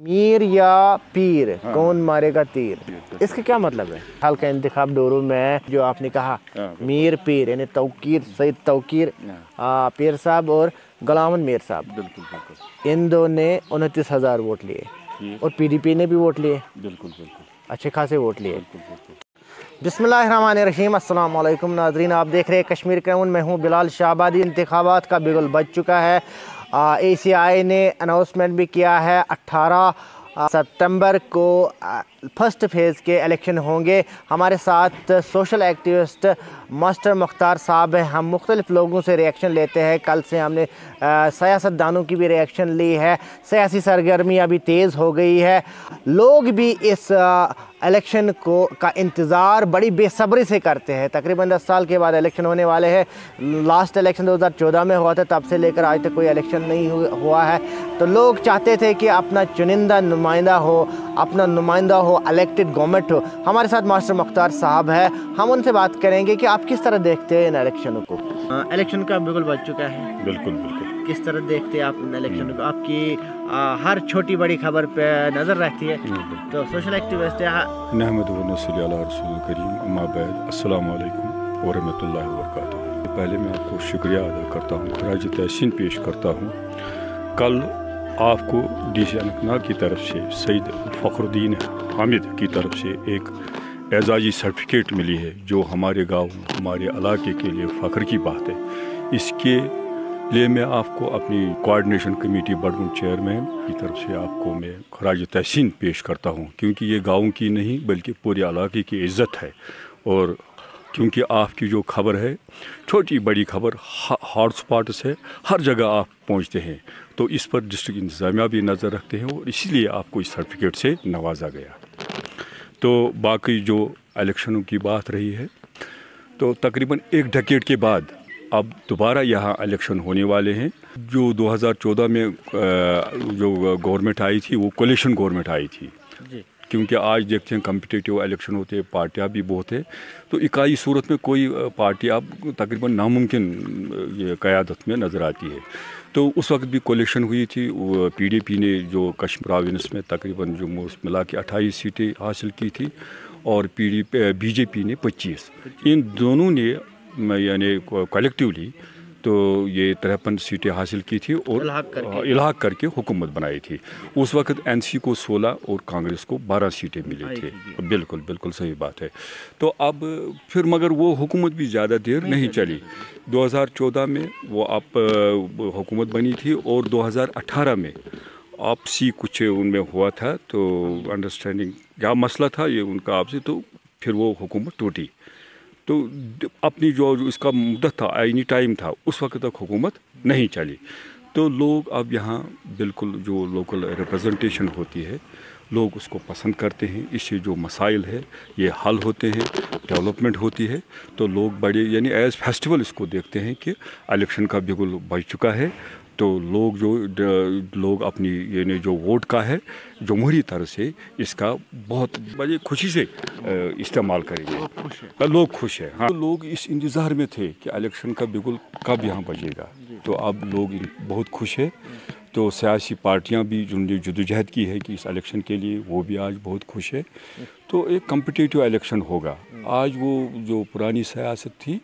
मीर या पीर, कौन मारेगा तीर, इसका क्या मतलब है? हल्का इंतखाब डोरू में जो आपने कहा मीर पीर यानी तौकीर सईद तौकीर पीर साहब और गुलाम मीर साहब, बिल्कुल बिल्कुल, इन दो ने 29,000 वोट लिए और पीडीपी ने भी वोट लिए, बिल्कुल बिल्कुल अच्छे खासे वोट लिए। बिस्मिल्लाहिर्रहमानिर्रहीम, अस्सलाम वालेकुम नाज़रीन, आप देख रहे हैं कश्मीर क्राउन, मैं हूं बिलाल शाहबादी। इंतखाबात का बिगुल बज चुका है। ACI ने अनाउंसमेंट भी किया है 18 सितंबर को फर्स्ट फेज़ के इलेक्शन होंगे। हमारे साथ सोशल एक्टिविस्ट मास्टर मुख्तार साहब हैं। हम मुख्तलिफ़ लोगों से रिएक्शन लेते हैं। कल से हमने सियासतदानों की भी रिएक्शन ली है। सियासी सरगर्मी अभी तेज़ हो गई है। लोग भी इस इलेक्शन का इंतज़ार बड़ी बेसब्री से करते हैं। तकरीबन 10 साल के बाद इलेक्शन होने वाले हैं। लास्ट इलेक्शन 2014 में हुआ था, तब से लेकर आज तक कोई इलेक्शन नहीं हुआ है। तो लोग चाहते थे कि अपना चुनिंदा नुमाइंदा हो, अपना नुमाइंदा हो, इलेक्टेड गवर्नमेंट हो। हमारे साथ मास्टर मुख्तार साहब है, हम उनसे बात करेंगे कि आप किस तरह देखते हैं इन इलेक्शनों को। इलेक्शन का बिल्कुल बज चुका है, बिल्कुल बिल्कुल, किस तरह देखते हैं आप इन इलेक्शन को? आपकी हर छोटी बड़ी खबर पे नज़र रहती है, तो सोशल एक्टिविस्ट नहमदुहु व नसल्ली अला रसूलिल करीम, अम्मा बाद, अस्सलामु अलैकुम व रहमतुल्लाहि व बरकातुहू। पहले मैं आपको शुक्रिया अदा करता हूँ, खराज तहसीन पेश करता हूँ। कल आपको DC अनंतनाग की तरफ से सईद फ़खरुद्दीन हामिद की तरफ से एक एजाज़ी सर्टिफिकेट मिली है, जो हमारे गाँव, हमारे इलाके के लिए फ़ख्र की बात है। इसके लिए मैं आपको अपनी कोऑर्डिनेशन कमेटी बड़गुन चेयरमैन की तरफ से आपको मैं खराज तहसीन पेश करता हूँ, क्योंकि ये गाँव की नहीं बल्कि पूरे इलाके की इज़्ज़त है। और क्योंकि आपकी जो खबर है, छोटी बड़ी खबर, हॉट स्पॉट से हर जगह आप पहुँचते हैं, तो इस पर डिस्ट्रिक्ट इंतज़ामिया भी नज़र रखते हैं और इसीलिए आपको इस सर्टिफिकेट से नवाजा गया। तो बाकी जो इलेक्शनों की बात रही है, तो तकरीबन एक डेकेड के बाद अब दोबारा यहाँ इलेक्शन होने वाले हैं। जो 2014 में जो गवर्नमेंट आई थी, वो कोलिशन गवर्नमेंट आई थी, क्योंकि आज देखते हैं कम्पिटिटिव इलेक्शन होते हैं, पार्टियाँ भी बहुत है, तो इकाई सूरत में कोई पार्टी अब तकरीबन नामुमकिन ये क़यादत में नज़र आती है। तो उस वक्त भी कोलिशन हुई थी। PDP ने जो कश्मीर प्रोविंस में तकरीबन जो मिला के 28 सीटें हासिल की थी और BJP ने 25। इन दोनों ने यानी कलेक्टिवली तो ये 53 सीटें हासिल की थी और इलाहाक करके हुकूमत बनाई थी। उस वक्त NC को 16 और कांग्रेस को 12 सीटें मिली थी। बिल्कुल बिल्कुल सही बात है। तो अब फिर मगर वो हुकूमत भी ज़्यादा देर नहीं चली। 2014 में वो आप हुकूमत बनी थी और 2018 में आपसी कुछ उनमें हुआ था, तो अंडरस्टैंडिंग क्या मसला था ये उनका आपसे, तो फिर वो हुकूमत टूटी। तो अपनी जो इसका मुद्दत था, आईनी टाइम था, उस वक्त तक हुकूमत नहीं चली। तो लोग अब यहाँ बिल्कुल जो लोकल रिप्रेजेंटेशन होती है, लोग उसको पसंद करते हैं। इससे जो मसाइल है ये हल होते हैं, डेवलपमेंट होती है। तो लोग बड़े यानी एज़ फेस्टिवल इसको देखते हैं कि इलेक्शन का बिगुल बज चुका है। तो लोग अपनी यानी जो वोट का है जमहूरी तरह से इसका बहुत बड़ी खुशी से इस्तेमाल करेंगे। लोग खुश हैं। हाँ, तो लोग इस इंतज़ार में थे कि इलेक्शन का बिगुल कब यहाँ बजेगा, तो अब लोग बहुत खुश है। तो सियासी पार्टियाँ भी जिन्होंने जदोजहद की है कि इस इलेक्शन के लिए, वो भी आज बहुत खुश है। तो एक कम्पिटिटिव इलेक्शन होगा। आज वो जो पुरानी सियासत थी,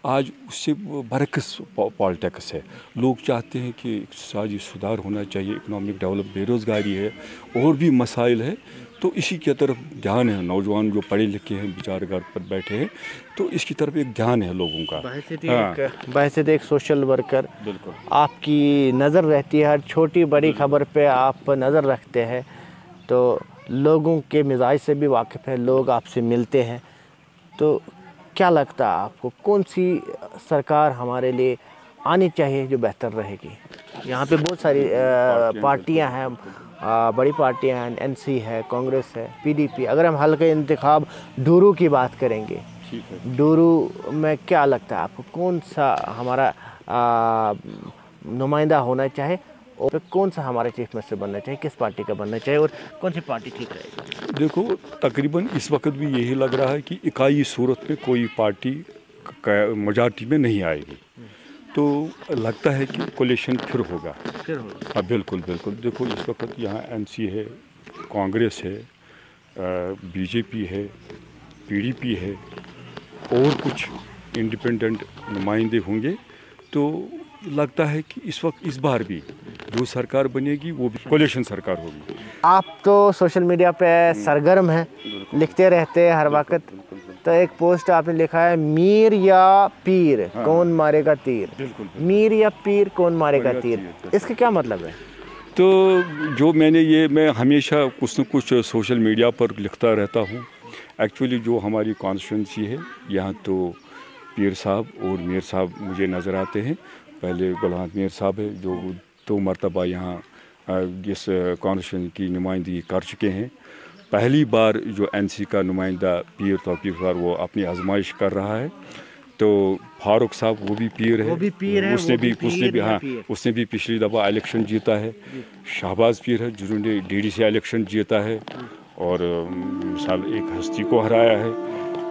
आज उससे बरक्स पॉलिटिक्स है। लोग चाहते हैं कि इक़्तिसादी सुधार होना चाहिए, इकनॉमिक डेवलप, बेरोज़गारी है और भी मसाइल है, तो इसी की तरफ ध्यान है। नौजवान जो पढ़े लिखे हैं बेचारे घर पर बैठे हैं, तो इसकी तरफ एक ध्यान है लोगों का। बहैसियत एक सोशल वर्कर बिल्कुल आपकी नज़र रहती है, हर छोटी बड़ी खबर पे आप नज़र रखते हैं, तो लोगों के मिजाज से भी वाकिफ़ है, लोग आपसे मिलते हैं। तो क्या लगता है आपको, कौन सी सरकार हमारे लिए आनी चाहिए जो बेहतर रहेगी? यहाँ पे बहुत सारी पार्टियाँ हैं, बड़ी पार्टियाँ हैं, NC है, कांग्रेस है, PDP। अगर हम हल्के इंतखाब डोरू की बात करेंगे, डोरू में क्या लगता है आपको, कौन सा हमारा नुमाइंदा होना चाहिए और कौन सा हमारा चीफ मिनिस्टर बनना चाहिए, किस पार्टी का बनना चाहिए और कौन सी पार्टी ठीक रहेगी? देखो, तकरीबन इस वक्त भी यही लग रहा है कि इकाई सूरत में कोई पार्टी मेजॉरिटी में नहीं आएगी। तो लगता है कि कोलिशन फिर होगा। हाँ बिल्कुल बिल्कुल। देखो इस वक्त यहाँ NC है, कांग्रेस है, BJP है, PDP है और कुछ इंडिपेंडेंट नुमाइंदे होंगे। तो लगता है कि इस वक्त इस बार भी जो सरकार बनेगी वो भी कोलिशन सरकार होगी। आप तो सोशल मीडिया पे सरगर्म हैं, लिखते रहते हैं हर वक्त। तो एक पोस्ट आपने लिखा है, मीर या पीर कौन मारेगा तीर। मीर या पीर कौन मारेगा तीर, इसका क्या मतलब है? तो जो मैं हमेशा कुछ न कुछ सोशल मीडिया पर लिखता रहता हूँ। एक्चुअली जो हमारी कॉन्स्टिट्यूंसी है यहाँ तो पीर साहब और मीर साहब मुझे नज़र आते हैं। पहले गुलाम मीर साहब है जो 2 मरतबा यहाँ इस कॉन्स्टिट्यूंसी की नुमाइंदगी कर चुके हैं। पहली बार जो NC का नुमाइंदा पीर तौकीर साहब वो अपनी आजमाइश कर रहा है। तो फारूक साहब वो भी पीर है, उसने भी पिछली दफ़ा इलेक्शन जीता है। शहबाज पीर है जिन्होंने DDC इलेक्शन जीता है और मिसाल एक हस्ती को हराया है।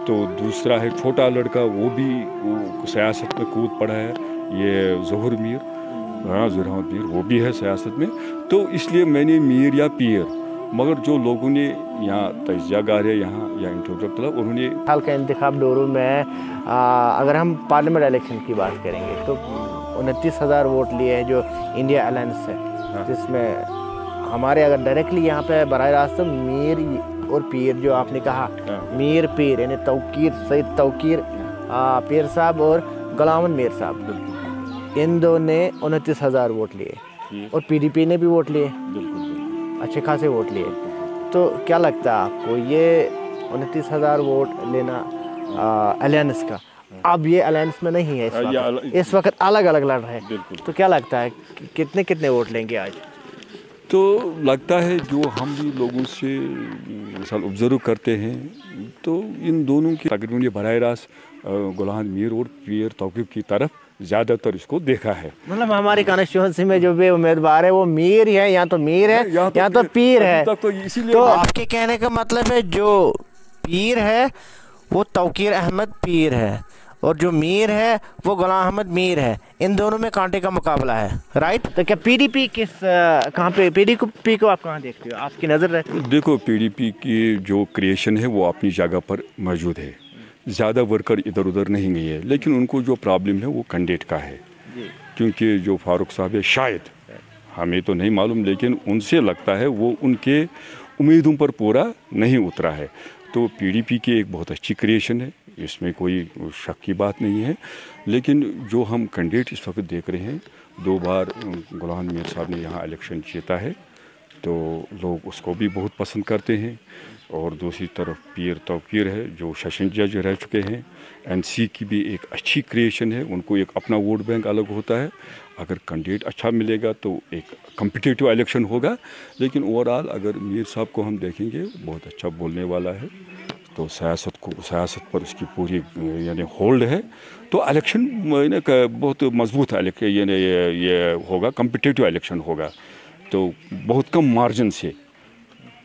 तो दूसरा है छोटा लड़का, वो भी सियासत में कूद पड़ा है, ये ज़हूर मीर, ज़हूर अहमद मीर, वो भी है सियासत में। तो इसलिए मैंने मीर या पीर, मगर जो लोगों ने यहाँ तजिया गार है यहाँ या इंटरव्यू उन्होंने हाल का इंतखाब डोरू में अगर हम पार्लियामेंट इलेक्शन की बात करेंगे तो 29,000 वोट लिए हैं जो इंडिया अलायंस है, जिसमें हमारे अगर डायरेक्टली यहाँ पे बराह रास्त मीर और पीर जो आपने कहा, मीर पीर यानी तौकीर सईद तौकीर पीर साहब और गुलाम मीर साहब, इन दो ने 29,000 वोट लिए और PDP ने भी वोट लिए, अच्छे खासे वोट लिए। तो क्या लगता है आपको ये 29,000 वोट लेना अलायंस का, अब ये अलायंस में नहीं है इस वक्त अलग अलग लड़ रहे हैं, तो क्या लगता है कितने कितने वोट लेंगे आज? तो लगता है जो हम भी लोगों से मिसाल ऑब्जर्व करते हैं तो इन दोनों की तकरीबन बराह रास्त गुलाम मीर और पीर तौकीर की तरफ ज़्यादातर इसको देखा है। मतलब हमारी कॉन्स्टिट्यूंसी में जो भी उम्मीदवार है वो मीर है, या तो मीर है या तो पीर है। तो आपके कहने का मतलब है जो पीर है वो तौकीर अहमद पीर है और जो मीर है वो गुलाम अहमद मीर है, इन दोनों में कांटे का मुकाबला है, राइट? तो क्या PDP कहाँ पे, PDP को आप कहाँ देखते हो, आपकी नज़र रहती है? देखो PDP की जो क्रिएशन है वो अपनी जगह पर मौजूद है, ज़्यादा वर्कर इधर उधर नहीं गई है, लेकिन उनको जो प्रॉब्लम है वो कैंडिडेट का है। क्योंकि जो फारूक साहब है शायद, हमें तो नहीं मालूम, लेकिन उनसे लगता है वो उनके उम्मीदों पर पूरा नहीं उतरा है। तो PDP की एक बहुत अच्छी क्रिएशन है, इसमें कोई शक की बात नहीं है। लेकिन जो हम कैंडिडेट इस वक्त देख रहे हैं, 2 बार गुलाम मीर साहब ने यहाँ इलेक्शन जीता है तो लोग उसको भी बहुत पसंद करते हैं। और दूसरी तरफ पीर तौकीर है जो सेशन जज रह चुके हैं। NC की भी एक अच्छी क्रिएशन है, उनको एक अपना वोट बैंक अलग होता है। अगर कैंडिडेट अच्छा मिलेगा तो एक कम्पिटिटिव इलेक्शन होगा। लेकिन ओवरऑल अगर मीर साहब को हम देखेंगे बहुत अच्छा बोलने वाला है, तो सियासत पर उसकी पूरी यानी होल्ड है। तो इलेक्शन बहुत मजबूत यानी ये होगा, कम्पिटिटिव इलेक्शन होगा। तो बहुत कम मार्जिन से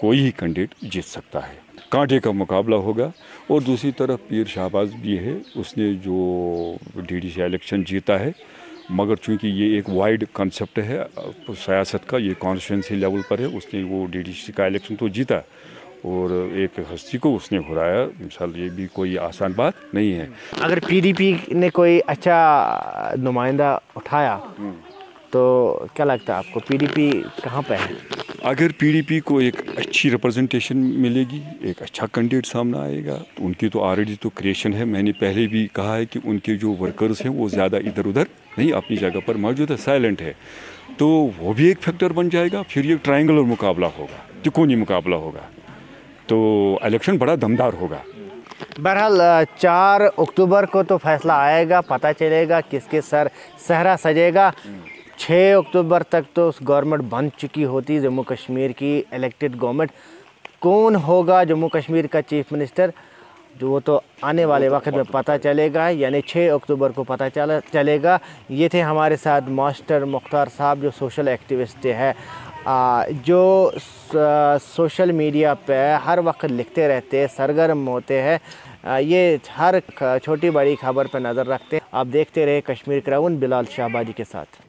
कोई ही कैंडिडेट जीत सकता है, कांटे का मुकाबला होगा। और दूसरी तरफ पीर शहबाज भी है, उसने जो DDC इलेक्शन जीता है, मगर चूंकि ये एक वाइड कंसेप्ट है सियासत का, ये कॉन्स्टिट्यूंसी लेवल पर है, उसने वो DDC का इलेक्शन तो जीता और एक हस्ती को उसने हराया। मिसाल ये भी कोई आसान बात नहीं है। अगर PDP ने कोई अच्छा नुमाइंदा उठाया तो क्या लगता है आपको PDP कहाँ पे है? अगर PDP को एक अच्छी रिप्रेजेंटेशन मिलेगी, एक अच्छा कैंडिडेट सामने आएगा, तो उनकी तो ऑलरेडी तो क्रिएशन है। मैंने पहले भी कहा है कि उनके जो वर्कर्स हैं वो ज़्यादा इधर उधर नहीं, अपनी जगह पर मौजूद है, साइलेंट है। तो वो भी एक फैक्टर बन जाएगा। फिर ये ट्रायंगुलर मुकाबला होगा, त्रिकोणीय मुकाबला होगा, तो इलेक्शन बड़ा दमदार होगा। बहरहाल 4 अक्टूबर को तो फैसला आएगा, पता चलेगा किसके सर सहरा सजेगा। 6 अक्टूबर तक तो गवर्नमेंट बन चुकी होती जम्मू कश्मीर की इलेक्टेड गवर्नमेंट। कौन होगा जम्मू कश्मीर का चीफ मिनिस्टर जो वो तो आने वाले वक्त में पता चलेगा, यानी 6 अक्टूबर को पता चलेगा। ये थे हमारे साथ मास्टर मुख्तार साहब जो सोशल एक्टिविस्ट है, जो सोशल मीडिया पे हर वक्त लिखते रहते हैं, सरगर्म होते हैं, یہ ہر چھوٹی بڑی خبر پر نظر رکھتے ہیں۔ آپ دیکھتے رہے کشمیر کراؤن بلال شہبادی کے ساتھ۔